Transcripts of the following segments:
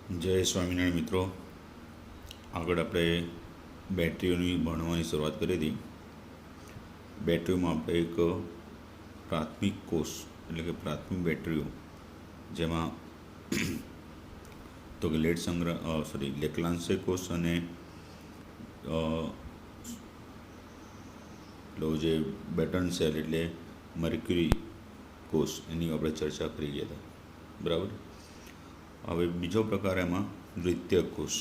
જય સ્વામિનારાયણ મિત્રો. આગળ આપણે બેટરીઓની ભણવાની શરૂઆત કરી હતી. બેટરીઓમાં આપણે એક પ્રાથમિક કોષ એટલે કે પ્રાથમિક બેટરીઓ, જેમાં તો કે લેક્લાન્સે કોષ અને જે બેટન સેલ એટલે મર્ક્યુરી કોષ, એની આપણે ચર્ચા કરી ગયા હતા. બરાબર. હવે બીજો પ્રકાર એમાં દ્વિતીયક કોષ.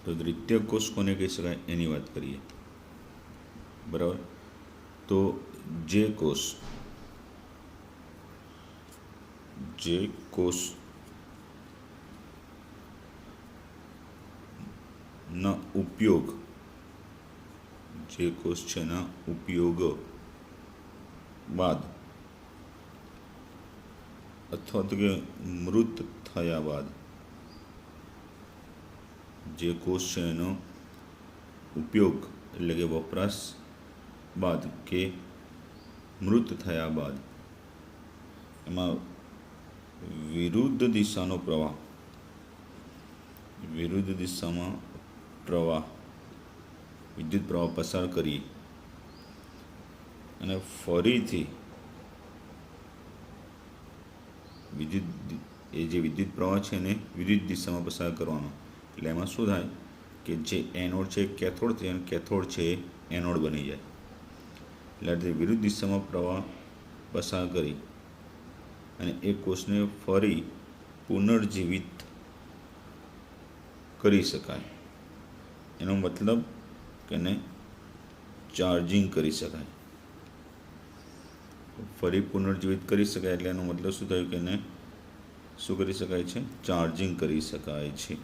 તો દ્વિતીયક કોષ કોને કહી શકાય એની વાત કરીએ. બરાબર. તો જે કોષના ઉપયોગ બાદ અથવા તો કે મૃત થયા બાદ, જે કોષ છે એનો ઉપયોગ એટલે કે વપરાશ બાદ કે મૃત થયા બાદ એમાં વિરુદ્ધ દિશામાં વિદ્યુત પ્રવાહ પસાર કરી અને ફરીથી વિદ્યુત પ્રવાહ છે એને વિરુદ્ધ દિશામાં પસાર કરવાનો. એટલે એમાં શું થાય કે જે એનોડ છે કેથોડ થાય અને કેથોડ છે એનોડ બની જાય. એટલે વિરુદ્ધ દિશામાં પ્રવાહ પસાર કરી અને એ કોષને ફરી પુનર્જીવિત કરી શકાય. એનો મતલબ કે એને ચાર્જિંગ કરી શકાય. ફરી પુનર્જીવિત કરી શકાય એટલે એનો મતલબ શું થયું કે એને શું કરી શકાય છે? ચાર્જિંગ કરી શકાય છે.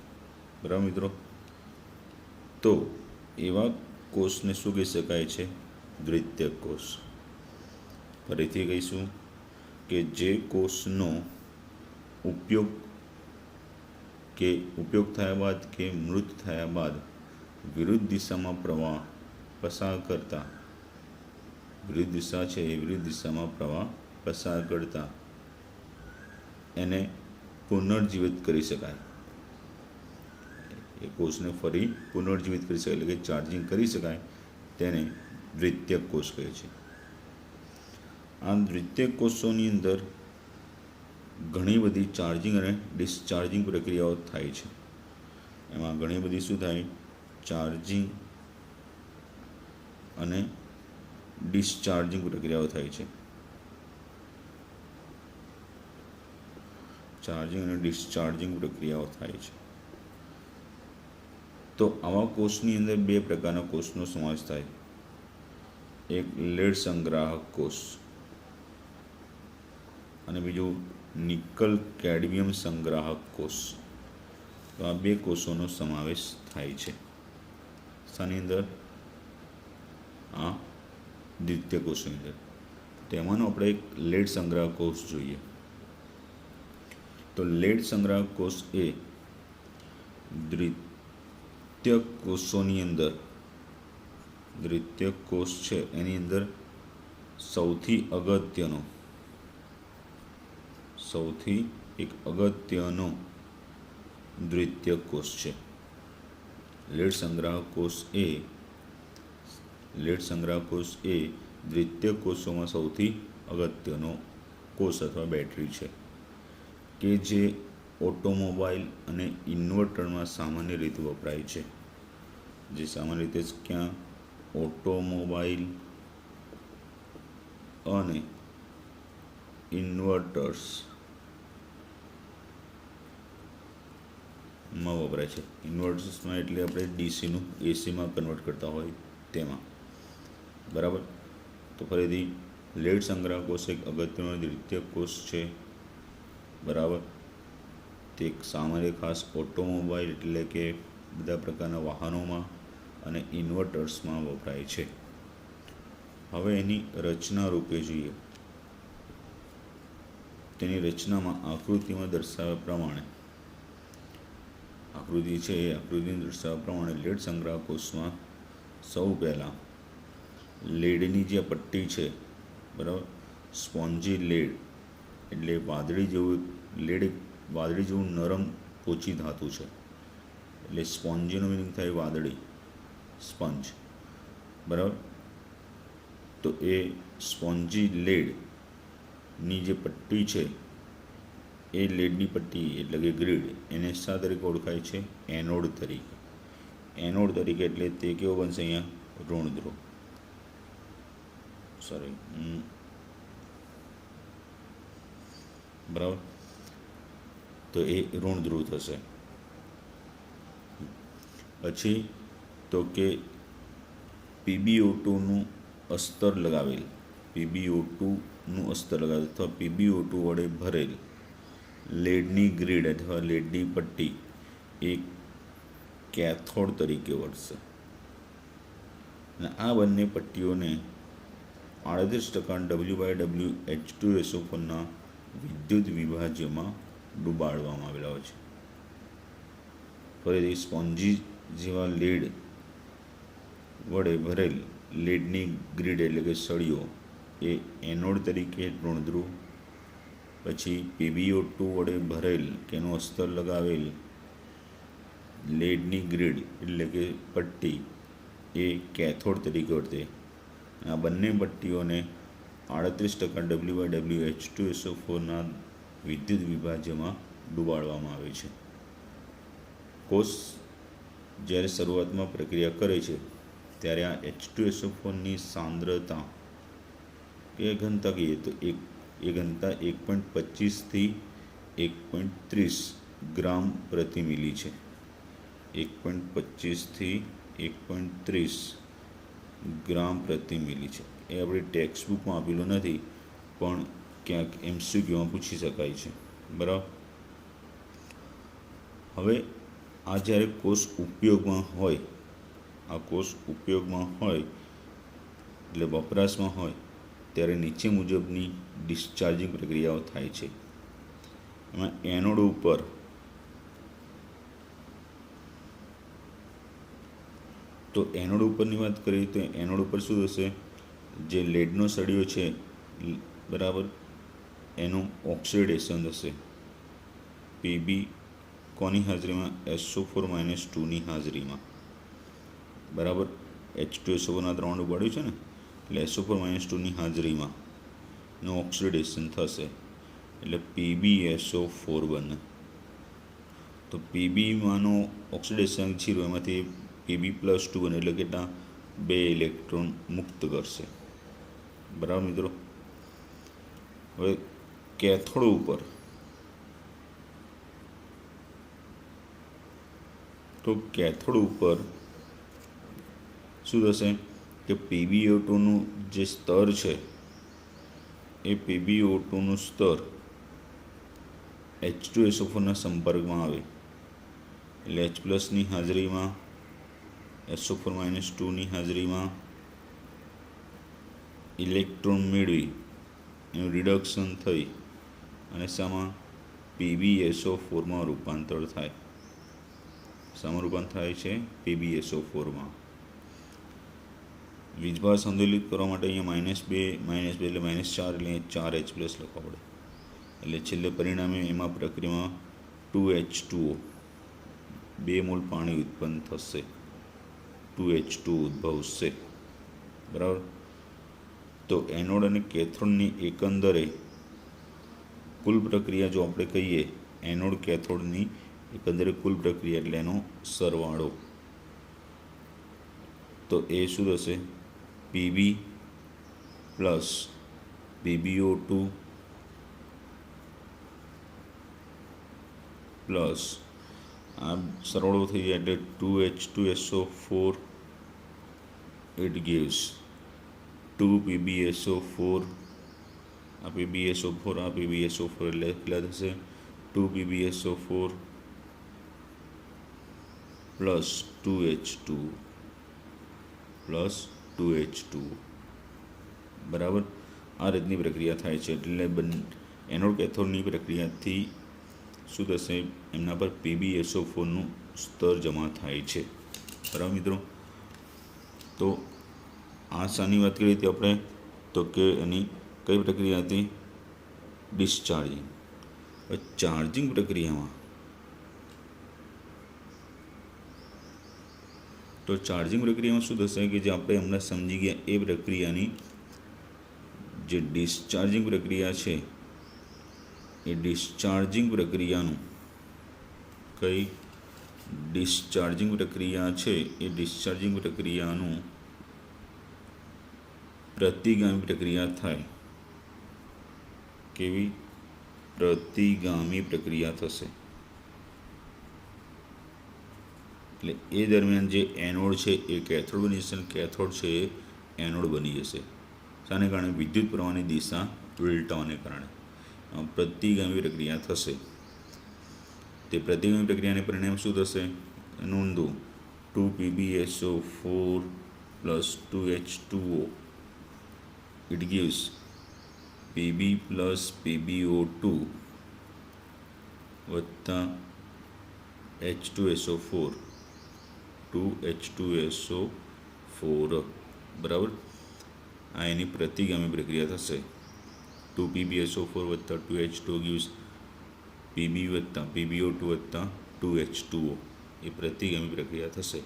બરાબર મિત્રો. તો એવા કોષને શું કહી શકાય છે? દ્વિતીયક કોષ. ફરીથી કહીશું કે જે કોષનો ઉપયોગ થયા બાદ કે મૃત થયા બાદ વિરુદ્ધ દિશામાં પ્રવાહ પસાર કરતા એને પુનર્જીવિત કરી શકાય. એ કોષને ફરી પુનર્જીવિત કરી શકાય એટલે કે ચાર્જિંગ કરી શકાય. તેને દ્વિતીયક કોષ કહે છે. આ દ્વિતીયક કોષોની અંદર ઘણી બધી ચાર્જિંગ અને ડિસ્ચાર્જિંગ પ્રક્રિયાઓ થાય છે. એમાં ઘણી બધી શું થાય? ચાર્જિંગ અને ડિસ્ચાર્જિંગ પ્રક્રિયાઓ થાય છે. તો આવા કોષની અંદર બે પ્રકારના કોષનો સમાવેશ થાય. એક લેડ સંગ્રાહક કોષ અને બીજું નિકલ કેડમિયમ સંગ્રાહક કોષ. તો આ બે કોષોનો સમાવેશ થાય છે. શાની અંદર? આ દ્વિતીય કોષની અંદર. તેમાંનો આપણે એક લેડ સંગ્રાહક કોષ જોઈએ. તો લેડ સંગ્રાહક કોષ એ દ્વિતીયક કોષ છે એની અંદર સૌથી અગત્યનો દ્વિતીયક કોષ છે. લેડ સંગ્રાહક કોષ એ દ્વિતીયક કોષોમાં સૌથી અગત્યનો કોષ અથવા બેટરી છે, કે જે ઓટોમોબાઈલ અને ઇન્વર્ટરમાં સામાન્ય રીતે વપરાય છે. જે સામાન્ય રીતે ક્યાં? ઓટોમોબાઈલ અને ઇન્વર્ટર્સમાં વપરાય છે. ઇન્વર્ટર્સમાં એટલે આપણે ડીસીનું એસીમાં કન્વર્ટ કરતા હોય તેમાં. બરાબર. તો ફરીથી લેડ સંગ્રાહક કોષ એક અગત્યનો દ્વિતીયક કોષ છે. બરાબર. તે સામાન્ય ખાસ ઓટોમોબાઈલ એટલે કે બધા પ્રકારના વાહનોમાં અને ઇન્વર્ટર્સમાં વપરાય છે. હવે એની રચના રૂપે જોઈએ. તેની રચનામાં આકૃતિમાં દર્શાવ્યા પ્રમાણે લેડ સંગ્રાહક કોષમાં સૌ પહેલાં લેડની જે પટ્ટી છે, બરાબર, સ્પોન્જી લેડ એટલે વાદળી જેવું લેડ વાદળી જેવું નરમ પોચી ધાતુ છે, એટલે સ્પોન્જીનો મિનિંગ થાય વાદળી, સ્પંજ, બરાબર. તો એ સ્પોન્જી લેડની જે પટ્ટી છે એ લેડની પટ્ટી એટલે કે ગ્રીડ એને શા તરીકે ઓળખાય છે? એનોડ તરીકે. એનોડ તરીકે એટલે તે કેવો બનશે? અહીંયા ઋણ ધ્રુવ, સોરી, બરાબર. તો એ ઋણ ધ્રુવ થશે. પછી તો કે PbO2નું અસ્તર લગાવેલ, PbO2નું અસ્તર લગાવેલ અથવા PbO2 વડે ભરેલ લેડની ગ્રીડ અથવા લેડની પટ્ટી એ કેથોડ તરીકે વર્તશે. અને આ બંને પટ્ટીઓને 38% W/W વિદ્યુત વિભાજ્યમાં ડૂબાડવામાં આવેલા હોય છે. ફરીથી સ્પોન્જી જેવા લેડ વડે ભરેલ લેડની ગ્રીડ એટલે કે સળીઓ એ એનોડ તરીકે ઋણધ્રુવ. પછી PbO2 વડે ભરેલ કે એનું અસ્તર લગાવેલ લેડની ગ્રીડ એટલે કે પટ્ટી એ કેથોડ તરીકે વર્તે. આ બંને પટ્ટીઓને 38% W/W વિદ્યુત વિભાજ્યમાં ડૂબાડવામાં આવે છે. કોષ જ્યારે શરૂઆતમાં પ્રક્રિયા કરે છે ત્યારે આ H2SO4ની સાંદ્રતા કે ઘનતા કહીએ તો એ ઘનતા 1.25 થી 1.30 ગ્રામ પ્રતિ મિલી છે. 1.25 થી 1.30 ગ્રામ પ્રતિ મિલી છે. એ આપણી ટેક્સ્ટ બુકમાં આપેલું નથી, પણ ક્યાંક MCQમાં પૂછી શકાય છે, બરાબર. હવે આ જ્યારે કોષ ઉપયોગમાં હોય, આ કોષ ઉપયોગમાં હોય એટલે વપરાશમાં હોય ત્યારે નીચે મુજબની ડિસ્ચાર્જિંગ પ્રક્રિયાઓ થાય છે. એમાં એનોડ ઉપર તો એનોડ ઉપરની વાત કરીએ તો એનોડ ઉપર શું થશે? જે લેડનો સળિયો છે, બરાબર, એનું ઓક્સિડેશન થશે. Pb કોની હાજરીમાં? SO4-2ની હાજરીમાં, બરાબર. H2SO4ના 3 ડૂબાડ્યું છે ને, એટલે SO4-2ની હાજરીમાં એનું ઓક્સિડેશન થશે એટલે PbSO4 બને. તો Pbમાંનો ઓક્સિડેશન 0, એમાંથી Pb+2 બને એટલે કેટલા? 2 ઇલેક્ટ્રોન મુક્ત કરશે, બરાબર મિત્રો. હવે કેથોડ ઉપર તો કેથોડ ઉપર શું થશે કે PbO2નું જે સ્તર છે એ PbO2નું સ્તર H2SO4ના સંપર્કમાં આવે એટલે H+ની હાજરીમાં SO4-2ની હાજરીમાં ઇલેક્ટ્રોન મેળવી એનું રિડક્શન થઈ અને શામાં? PbSO4માં રૂપાંતર થાય. શામાં રૂપાંતર થાય છે? PbSO4માં. વીજભાર સંતુલિત કરવા માટે અહીંયા -2 એટલે -4 એટલે 4H+ લખવા પડે. એટલે છેલ્લે પરિણામે એમાં પ્રક્રિયામાં 2H2O 2 મોલ પાણી ઉત્પન્ન થશે, 2H2 ઉદ્ભવશે, બરાબર. તો એનોડ અને કેથોડની એકંદરે કુલ પ્રક્રિયા જો આપણે કહીએ, એનોડ કેથોડની એકંદરે કુલ પ્રક્રિયા એટલે એનો સરવાળો, તો એ શું થશે? Pb પ્લસ PbO2 પ્લસ આ સરવાળો થઈ જાય એટલે 2H2SO4, ઇટ ગિવ્સ 2 PbSO4, આ PbSO4 આ PbSO4 એટલે કેટલા થશે? 2 PbSO4 plus 2H2 plus 2H2, બરાબર. આ રીતની પ્રક્રિયા થાય છે. એટલે એનોડ કેથોડની પ્રક્રિયાથી શું થશે? એમના પર PbSO4નું સ્તર જમા થાય છે, બરાબર મિત્રો. તો આ શાની વાત કરી હતી આપણે? તો કે એની કઈ પ્રક્રિયા હતી? ડિસ્ચાર્જિંગ. ચાર્જિંગ પ્રક્રિયામાં શું થશે કે જે આપણે હમણાં સમજી ગયા એ પ્રક્રિયાની જે ડિસ્ચાર્જિંગ પ્રક્રિયા છે એ ડિસ્ચાર્જિંગ પ્રક્રિયાનું પ્રતિગામી પ્રક્રિયા થાય. કેવી? પ્રતિગામી પ્રક્રિયા થશે. એટલે એ દરમિયાન જે એનોડ છે એ કેથોડ બની જશે અને કેથોડ છે એ એનોડ બની જશે. શાને કારણે? વિદ્યુત પ્રવાહની દિશા ઉલટાવાને કારણે પ્રતિગામી પ્રક્રિયા થશે. તે પ્રતિગામી પ્રક્રિયાને પરિણામે શું થશે? નોંધો 2PbSO4 plus 2H2O. It gives Pb plus PbO2 વત્તા H2SO4 2H2SO4. બરાબર. આ એની પ્રતિગામી પ્રક્રિયા થશે. 2PbSO4 વત્તા 2H2O gives Pb વત્તા PbO2 વત્તા 2H2O. એ પ્રતિગામી પ્રક્રિયા થશે.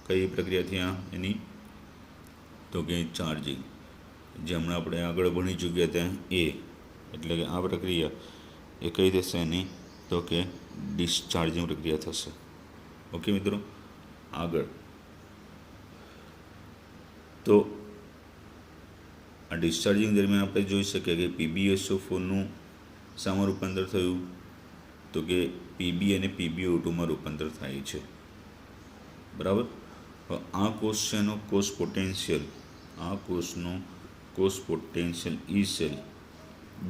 કઈ પ્રક્રિયા ત્યાં એની? તો કે ચાર્જિંગ, જે હમણાં આપણે આગળ ભણી ચૂક્યા ત્યાં એ. એટલે કે આ પ્રક્રિયા એ કઈ થશે એની? તો કે ડિસ્ચાર્જિંગ પ્રક્રિયા થશે. ઓકે મિત્રો, આગળ તો આ ડિસ્ચાર્જિંગ દરમિયાન આપણે જોઈ શકીએ કે PbSO4નું શામાં રૂપાંતર થયું? તો કે Pb અને PbO2માં રૂપાંતર થાય છે. બરાબર. આ કોષ છે એનો કોષ પોટેન્શિયલ, આ કોષનો કોષ પોટેન્શિયલ ઈ સેલ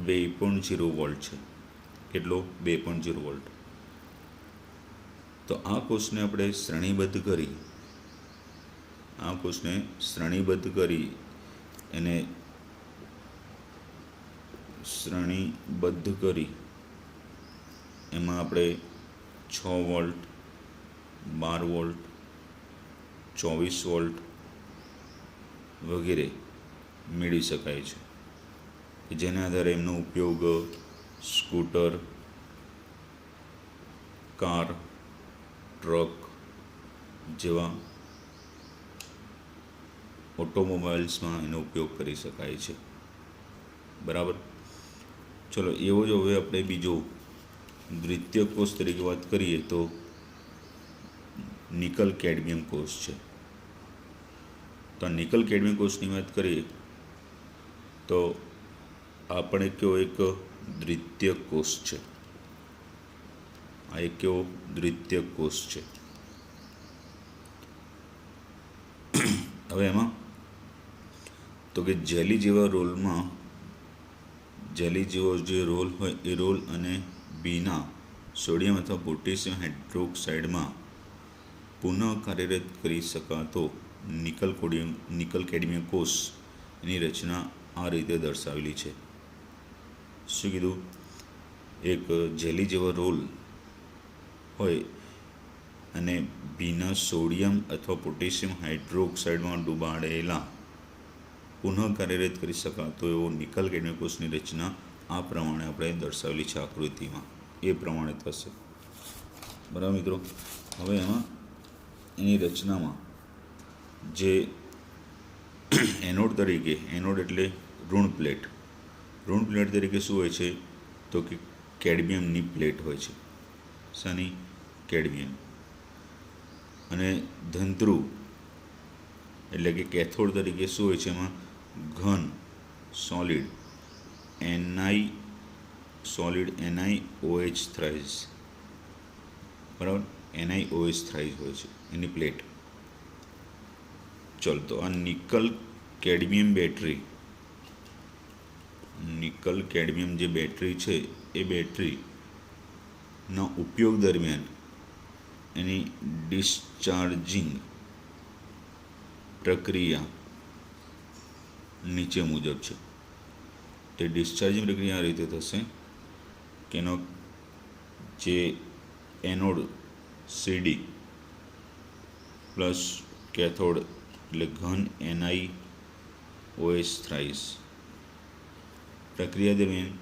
2.0 વોલ્ટ છે. કેટલો? 2.0 વોલ્ટ. તો આ કોષને આપણે શ્રેણીબદ્ધ કરી એમાં આપણે 6 વોલ્ટ, 12 વોલ્ટ, 24 વોલ્ટ વગેરે મેળવી શકાય છે, કે જેના આધારે એમનો ઉપયોગ સ્કૂટર, કાર, ટ્રક જેવા ઓટોમોબાઈલ્સમાં એનો ઉપયોગ કરી શકાય છે. બરાબર. ચલો, એવો જ હવે આપણે બીજો દ્વિતીય કોષ તરીકે વાત કરીએ તો નિકલ કેડમિયમ કોષ છે. તો આ નિકલ કેડમિયમ કોષની વાત કરીએ તો આપણે કેવો એક દ્વિતીય કોષ છે. આ એક કેવો દ્વિતીય કોષ છે. હવે એમાં તો કે જેલી જેવા રોલમાં, જેલી જેવો જે રોલ હોય એ રોલ અને બીના સોડિયમ અથવા પોટેશિયમ હાઇડ્રોક્સાઇડમાં પુનઃ કાર્યરત કરી શકાતો નિકલ કેડમિયમ કોષ એની રચના આ રીતે દર્શાવેલી છે. શું કીધું? એક જેલી જેવો રોલ હોય અને ભીના સોડિયમ અથવા પોટેશિયમ હાઇડ્રોક્સાઇડમાં ડૂબાડેલા પુનઃ કાર્યરત કરી શકાતો એવો નિકલ કેડમિયમ કોષની રચના આ પ્રમાણે આપણે દર્શાવેલી છે આકૃતિમાં. એ પ્રમાણે થશે. બરાબર મિત્રો. હવે એમાં એની રચનામાં જે એનોડ એટલે ઋણ પ્લેટ તરીકે શું હોય છે? તો કે કેડમિયમની પ્લેટ હોય છે. શાની? કેડમિયમ. અને ધનધ્રુવ એટલે કે કેથોડ તરીકે શું હોય છે? એમાં ઘન સોલિડ NiOH થ્રાઇસ. બરાબર. NiOH થ્રાઇસ હોય છે એની પ્લેટ. ચલ, તો આ નિકલ કેડમિયમ જે બેટરી છે એ બેટરીના ઉપયોગ દરમિયાન એની ડિસ્ચાર્જિંગ પ્રક્રિયા નીચે મુજબ છે. તે ડિસ્ચાર્જિંગ પ્રક્રિયા આ રીતે થશે કે એનો જે એનોડ CD પ્લસ કેથોડ એટલે ઘન NiOH થ્રાઇસ પ્રક્રિયા દરમિયાન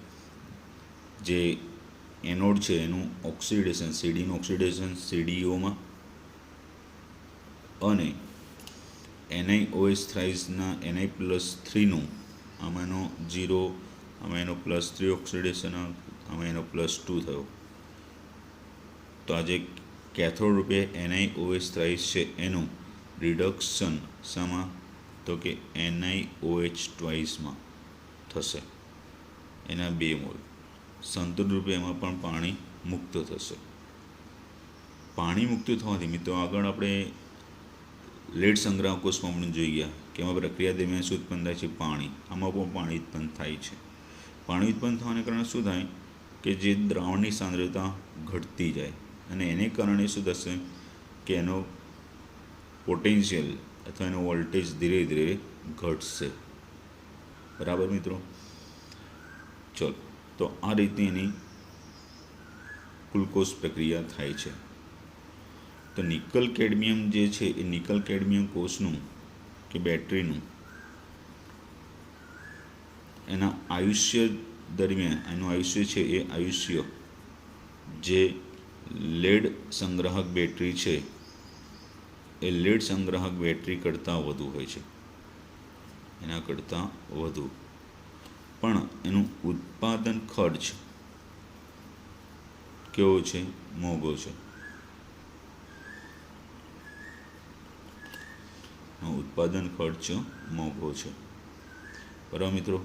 જે એનોડ છે એનું ઓક્સિડેશન, સીડીનું ઓક્સિડેશન સીડીઓમાં અને NiOH થ્રાઇસના Na+3નું આમાંનો 0, આમાં એનો +3 ઓક્સિડેશન, આમાં એનો +2 થયો. તો આ જે કેથોડ રૂપે NiOH થ્રાઇસ છે એનું રિડક્શન શામાં? તો કે NiOH ટ્વાઇસમાં થશે, એના 2 મોલ. સંતુલન રૂપે એમાં પણ પાણી મુક્ત થશે. પાણી મુક્ત થવાથી મિત્રો આગળ આપણે લેડ સંગ્રાહકોષમાં પણ જોઈ ગયા કે એમાં પ્રક્રિયા દરમિયાન શું ઉત્પન્ન થાય છે? પાણી. આમાં પણ પાણી ઉત્પન્ન થાય છે. પાણી ઉત્પન્ન થવાને કારણે શું થાય કે જે દ્રાવણની સાંદ્રતા ઘટતી જાય અને એને કારણે શું થશે કે એનો પોટેન્શિયલ અથવા એનો વોલ્ટેજ ધીરે ધીરે ઘટશે. બરાબર મિત્રો? ચલો, તો આ રીતની એની કુલ કોષ પ્રક્રિયા થાય છે. તો નિકલ કેડમિયમ જે છે એ નિકલ કેડમિયમ કોષનું કે બેટરીનું એના આયુષ્ય દરમિયાન એનું આયુષ્ય છે એ આયુષ્ય જે લેડ સંગ્રાહક બેટરી છે એ લેડ સંગ્રાહક બેટરી કરતાં વધુ હોય છે, એના કરતાં વધુ. પણ એનું ઉત્પાદન ખર્ચ કેવો છે? મોંઘો છે. ઉત્પાદન ખર્ચ મોંઘો છે. બરાબર મિત્રો?